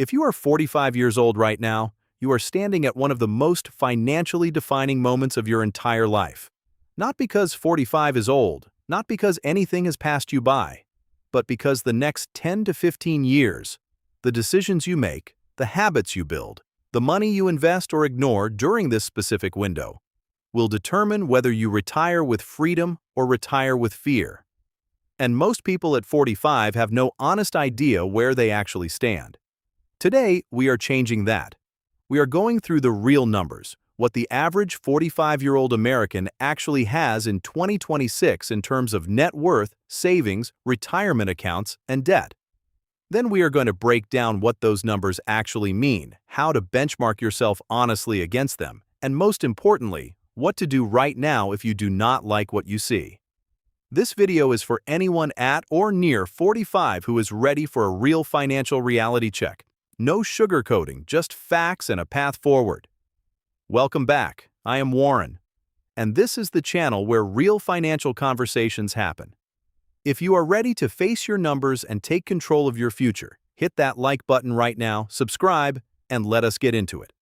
If you are 45 years old right now, you are standing at one of the most financially defining moments of your entire life. Not because 45 is old, not because anything has passed you by, but because the next 10 to 15 years, the decisions you make, the habits you build, the money you invest or ignore during this specific window, will determine whether you retire with freedom or retire with fear. And most people at 45 have no honest idea where they actually stand. Today, we are changing that. We are going through the real numbers, what the average 45-year-old American actually has in 2026 in terms of net worth, savings, retirement accounts, and debt. Then we are going to break down what those numbers actually mean, how to benchmark yourself honestly against them, and most importantly, what to do right now if you do not like what you see. This video is for anyone at or near 45 who is ready for a real financial reality check. No sugarcoating, just facts and a path forward. Welcome back. I am Warren, and this is the channel where real financial conversations happen. If you are ready to face your numbers and take control of your future, hit that like button right now, subscribe, and let us get into it.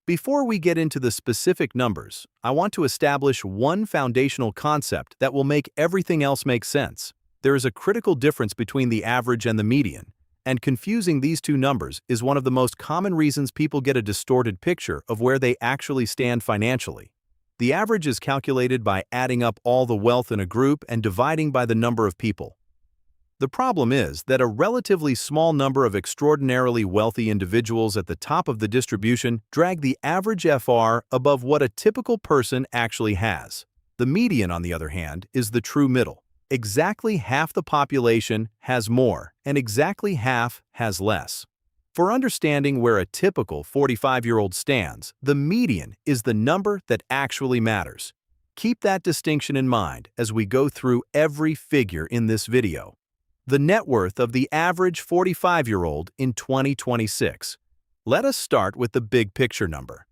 Before we get into the specific numbers, I want to establish one foundational concept that will make everything else make sense. There is a critical difference between the average and the median, and confusing these two numbers is one of the most common reasons people get a distorted picture of where they actually stand financially. The average is calculated by adding up all the wealth in a group and dividing by the number of people. The problem is that a relatively small number of extraordinarily wealthy individuals at the top of the distribution drag the average FR above what a typical person actually has. The median, on the other hand, is the true middle. Exactly half the population has more, and exactly half has less. For understanding where a typical 45-year-old stands, the median is the number that actually matters. Keep that distinction in mind as we go through every figure in this video. The net worth of the average 45-year-old in 2026. Let us start with the big picture number.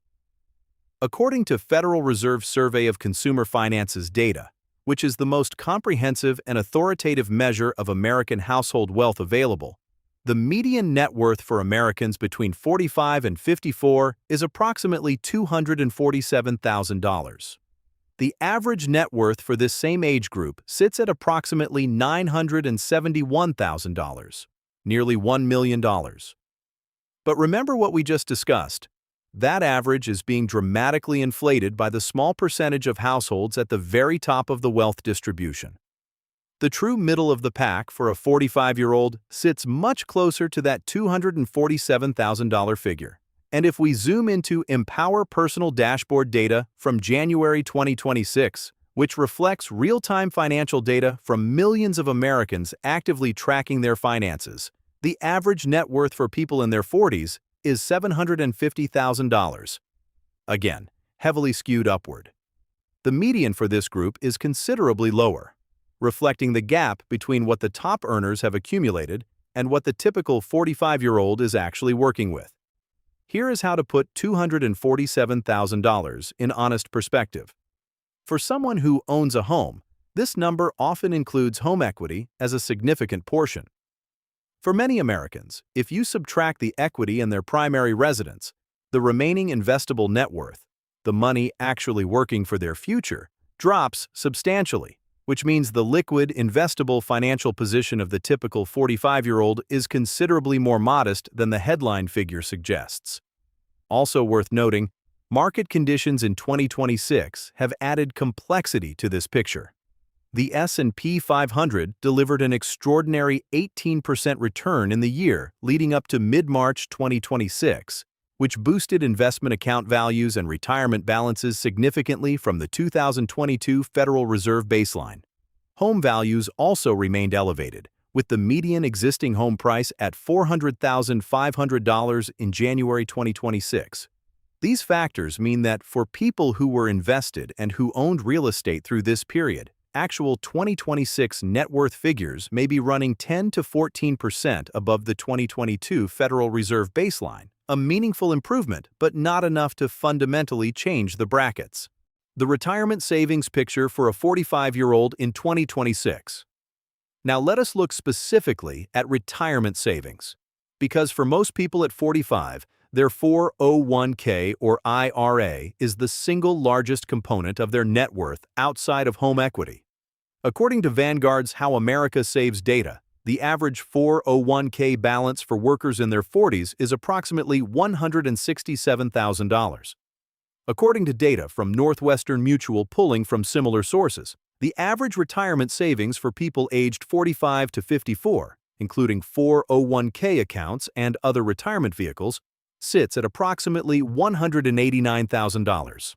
According to Federal Reserve Survey of Consumer Finance's data, which is the most comprehensive and authoritative measure of American household wealth available, the median net worth for Americans between 45 and 54 is approximately $247,000. The average net worth for this same age group sits at approximately $971,000, nearly $1 million. But remember what we just discussed. That average is being dramatically inflated by the small percentage of households at the very top of the wealth distribution. The true middle of the pack for a 45-year-old sits much closer to that $247,000 figure. And if we zoom into Empower Personal Dashboard data from January 2026, which reflects real-time financial data from millions of Americans actively tracking their finances, the average net worth for people in their 40s is $750,000. Again, heavily skewed upward. The median for this group is considerably lower, reflecting the gap between what the top earners have accumulated and what the typical 45-year-old is actually working with. Here is how to put $247,000 in honest perspective. For someone who owns a home, this number often includes home equity as a significant portion. For many Americans, if you subtract the equity in their primary residence, the remaining investable net worth, the money actually working for their future, drops substantially, which means the liquid, investable financial position of the typical 45-year-old is considerably more modest than the headline figure suggests. Also worth noting, market conditions in 2026 have added complexity to this picture. The S&P 500 delivered an extraordinary 18% return in the year leading up to mid-March 2026, which boosted investment account values and retirement balances significantly from the 2022 Federal Reserve baseline. Home values also remained elevated, with the median existing home price at $400,500 in January 2026. These factors mean that for people who were invested and who owned real estate through this period, actual 2026 net worth figures may be running 10 to 14% above the 2022 Federal Reserve baseline, a meaningful improvement, but not enough to fundamentally change the brackets. The retirement savings picture for a 45-year-old in 2026. Now let us look specifically at retirement savings. Because for most people at 45, their 401k or IRA is the single largest component of their net worth outside of home equity. According to Vanguard's How America Saves data, the average 401k balance for workers in their 40s is approximately $167,000. According to data from Northwestern Mutual pulling from similar sources, the average retirement savings for people aged 45 to 54, including 401k accounts and other retirement vehicles, sits at approximately $189,000.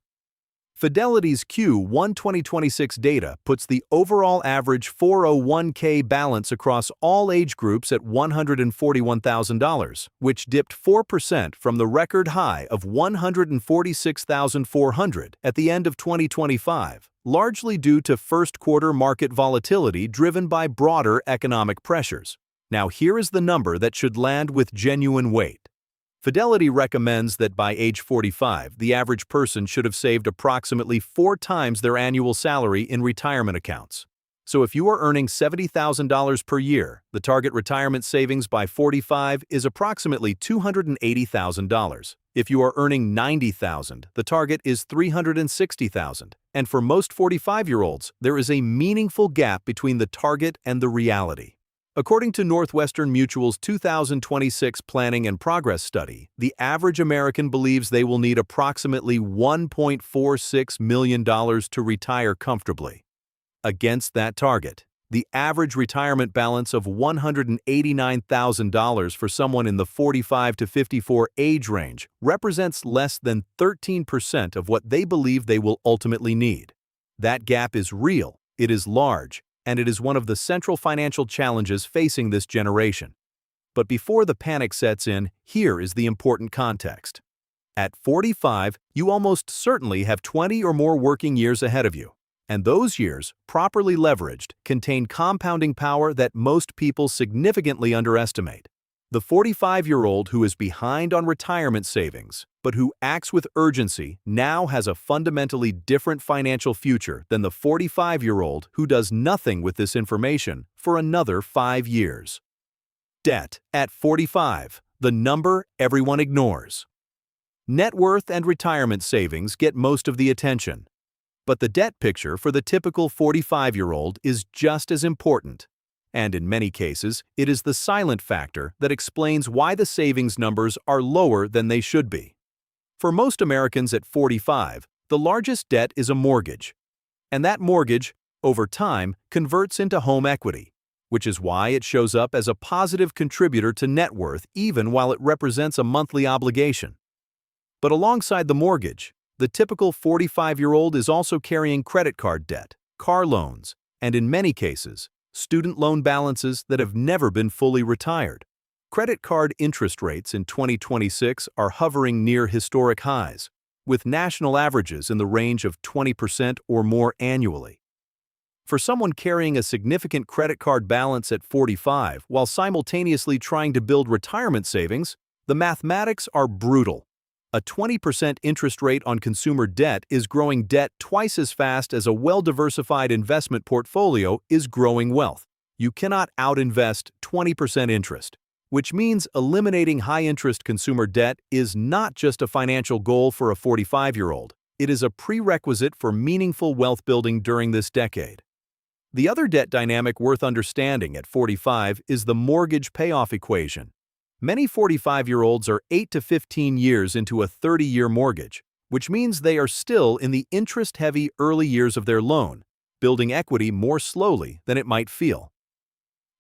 Fidelity's Q1 2026 data puts the overall average 401k balance across all age groups at $141,000, which dipped 4% from the record high of $146,400 at the end of 2025, largely due to first-quarter market volatility driven by broader economic pressures. Now here is the number that should land with genuine weight. Fidelity recommends that by age 45, the average person should have saved approximately 4 times their annual salary in retirement accounts. So if you are earning $70,000 per year, the target retirement savings by 45 is approximately $280,000. If you are earning $90,000, the target is $360,000. And for most 45-year-olds, there is a meaningful gap between the target and the reality. According to Northwestern Mutual's 2026 Planning and Progress Study, the average American believes they will need approximately $1.46 million to retire comfortably. Against that target, the average retirement balance of $189,000 for someone in the 45 to 54 age range represents less than 13% of what they believe they will ultimately need. That gap is real, it is large, and it is one of the central financial challenges facing this generation. But before the panic sets in, here is the important context. At 45, you almost certainly have 20 or more working years ahead of you, and those years, properly leveraged, contain compounding power that most people significantly underestimate. The 45-year-old who is behind on retirement savings, but who acts with urgency, now has a fundamentally different financial future than the 45-year-old who does nothing with this information for another 5 years. Debt at 45, the number everyone ignores. Net worth and retirement savings get most of the attention. But the debt picture for the typical 45-year-old is just as important. And in many cases, it is the silent factor that explains why the savings numbers are lower than they should be. For most Americans at 45, the largest debt is a mortgage. And that mortgage, over time, converts into home equity, which is why it shows up as a positive contributor to net worth even while it represents a monthly obligation. But alongside the mortgage, the typical 45-year-old is also carrying credit card debt, car loans, and in many cases, student loan balances that have never been fully retired. Credit card interest rates in 2026 are hovering near historic highs, with national averages in the range of 20% or more annually. For someone carrying a significant credit card balance at 45 while simultaneously trying to build retirement savings, the mathematics are brutal. A 20% interest rate on consumer debt is growing debt twice as fast as a well-diversified investment portfolio is growing wealth. You cannot out-invest 20% interest, which means eliminating high-interest consumer debt is not just a financial goal for a 45-year-old. It is a prerequisite for meaningful wealth building during this decade. The other debt dynamic worth understanding at 45 is the mortgage payoff equation. Many 45-year-olds are 8 to 15 years into a 30-year mortgage, which means they are still in the interest-heavy early years of their loan, building equity more slowly than it might feel.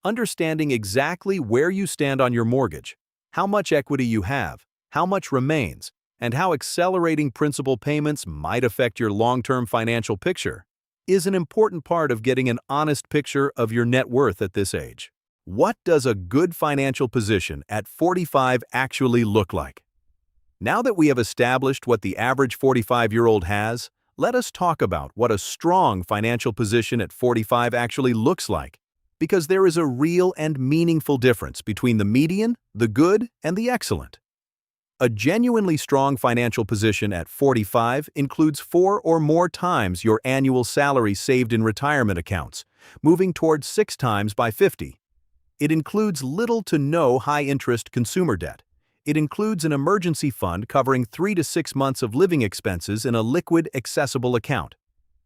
Understanding exactly where you stand on your mortgage, how much equity you have, how much remains, and how accelerating principal payments might affect your long-term financial picture is an important part of getting an honest picture of your net worth at this age. What does a good financial position at 45 actually look like? Now that we have established what the average 45-year-old has, let us talk about what a strong financial position at 45 actually looks like, because there is a real and meaningful difference between the median, the good, and the excellent. A genuinely strong financial position at 45 includes 4 or more times your annual salary saved in retirement accounts, moving towards 6 times by 50. It includes little to no high-interest consumer debt. It includes an emergency fund covering 3 to 6 months of living expenses in a liquid, accessible account.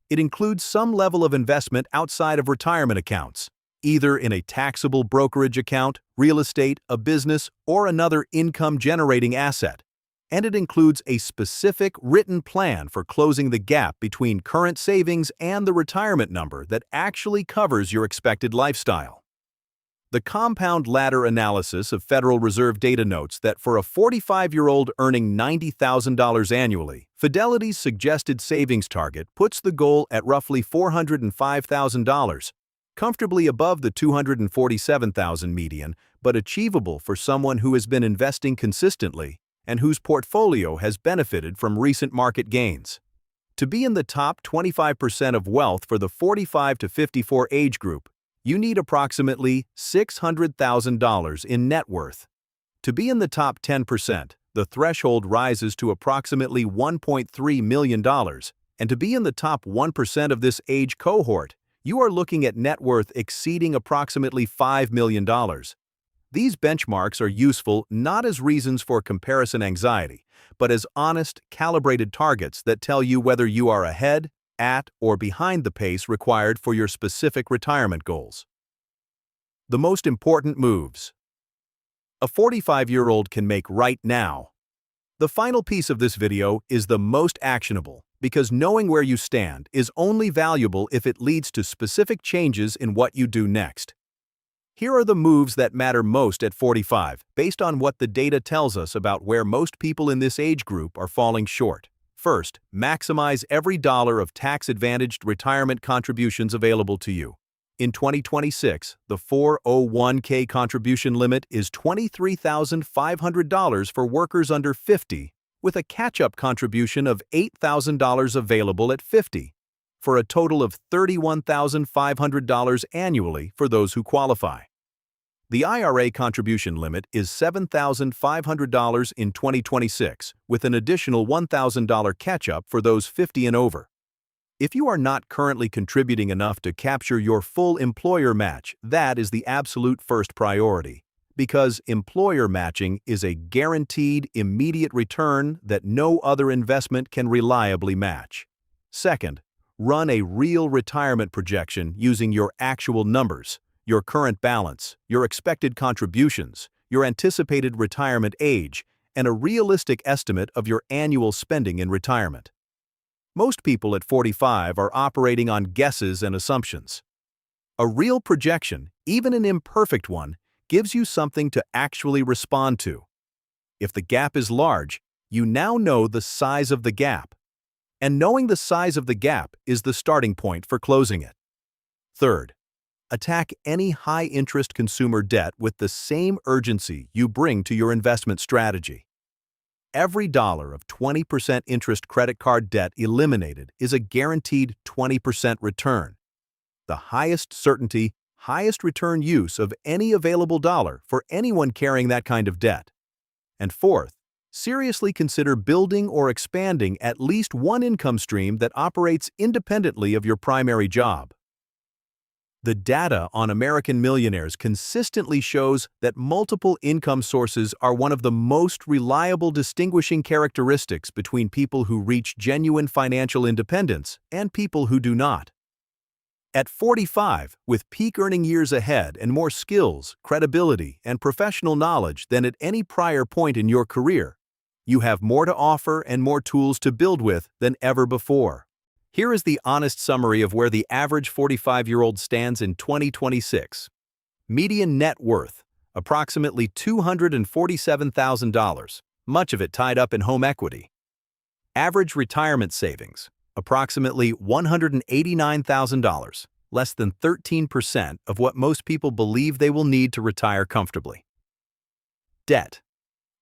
It includes some level of investment outside of retirement accounts, either in a taxable brokerage account, real estate, a business, or another income-generating asset. And it includes a specific written plan for closing the gap between current savings and the retirement number that actually covers your expected lifestyle. The compound ladder analysis of Federal Reserve data notes that for a 45-year-old earning $90,000 annually, Fidelity's suggested savings target puts the goal at roughly $405,000, comfortably above the $247,000 median, but achievable for someone who has been investing consistently and whose portfolio has benefited from recent market gains. To be in the top 25% of wealth for the 45 to 54 age group, you need approximately $600,000 in net worth. To be in the top 10%, the threshold rises to approximately $1.3 million, and to be in the top 1% of this age cohort, you are looking at net worth exceeding approximately $5 million. These benchmarks are useful not as reasons for comparison anxiety, but as honest, calibrated targets that tell you whether you are ahead, at, or behind the pace required for your specific retirement goals. The most important moves a 45-year-old can make right now. The final piece of this video is the most actionable, because knowing where you stand is only valuable if it leads to specific changes in what you do next. Here are the moves that matter most at 45, based on what the data tells us about where most people in this age group are falling short. First, maximize every dollar of tax-advantaged retirement contributions available to you. In 2026, the 401k contribution limit is $23,500 for workers under 50, with a catch-up contribution of $8,000 available at 50, for a total of $31,500 annually for those who qualify. The IRA contribution limit is $7,500 in 2026, with an additional $1,000 catch-up for those 50 and over. If you are not currently contributing enough to capture your full employer match, that is the absolute first priority, because employer matching is a guaranteed, immediate return that no other investment can reliably match. Second, run a real retirement projection using your actual numbers, your current balance, your expected contributions, your anticipated retirement age, and a realistic estimate of your annual spending in retirement. Most people at 45 are operating on guesses and assumptions. A real projection, even an imperfect one, gives you something to actually respond to. If the gap is large, you now know the size of the gap. And knowing the size of the gap is the starting point for closing it. Third, attack any high-interest consumer debt with the same urgency you bring to your investment strategy. Every dollar of 20% interest credit card debt eliminated is a guaranteed 20% return. The highest certainty, highest return use of any available dollar for anyone carrying that kind of debt. And fourth, seriously consider building or expanding at least one income stream that operates independently of your primary job. The data on American millionaires consistently shows that multiple income sources are one of the most reliable distinguishing characteristics between people who reach genuine financial independence and people who do not. At 45, with peak earning years ahead and more skills, credibility, and professional knowledge than at any prior point in your career, you have more to offer and more tools to build with than ever before. Here is the honest summary of where the average 45-year-old stands in 2026. Median net worth, approximately $247,000, much of it tied up in home equity. Average retirement savings, approximately $189,000, less than 13% of what most people believe they will need to retire comfortably. Debt,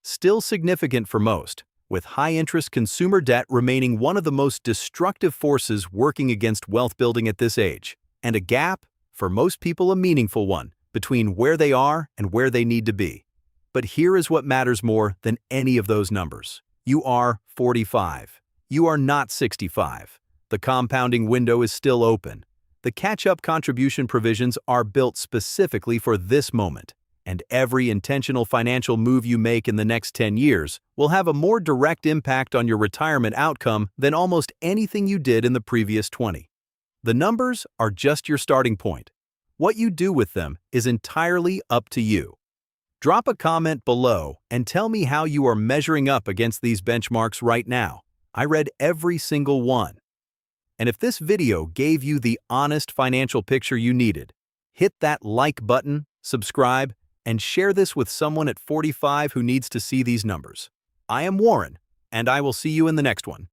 still significant for most, with high-interest consumer debt remaining one of the most destructive forces working against wealth building at this age, and a gap, for most people a meaningful one, between where they are and where they need to be. But here is what matters more than any of those numbers. You are 45. You are not 65. The compounding window is still open. The catch-up contribution provisions are built specifically for this moment, and every intentional financial move you make in the next 10 years will have a more direct impact on your retirement outcome than almost anything you did in the previous 20. The numbers are just your starting point. What you do with them is entirely up to you. Drop a comment below and tell me how you are measuring up against these benchmarks right now. I read every single one. And if this video gave you the honest financial picture you needed, hit that like button, subscribe, and share this with someone at 45 who needs to see these numbers. I am Warren, and I will see you in the next one.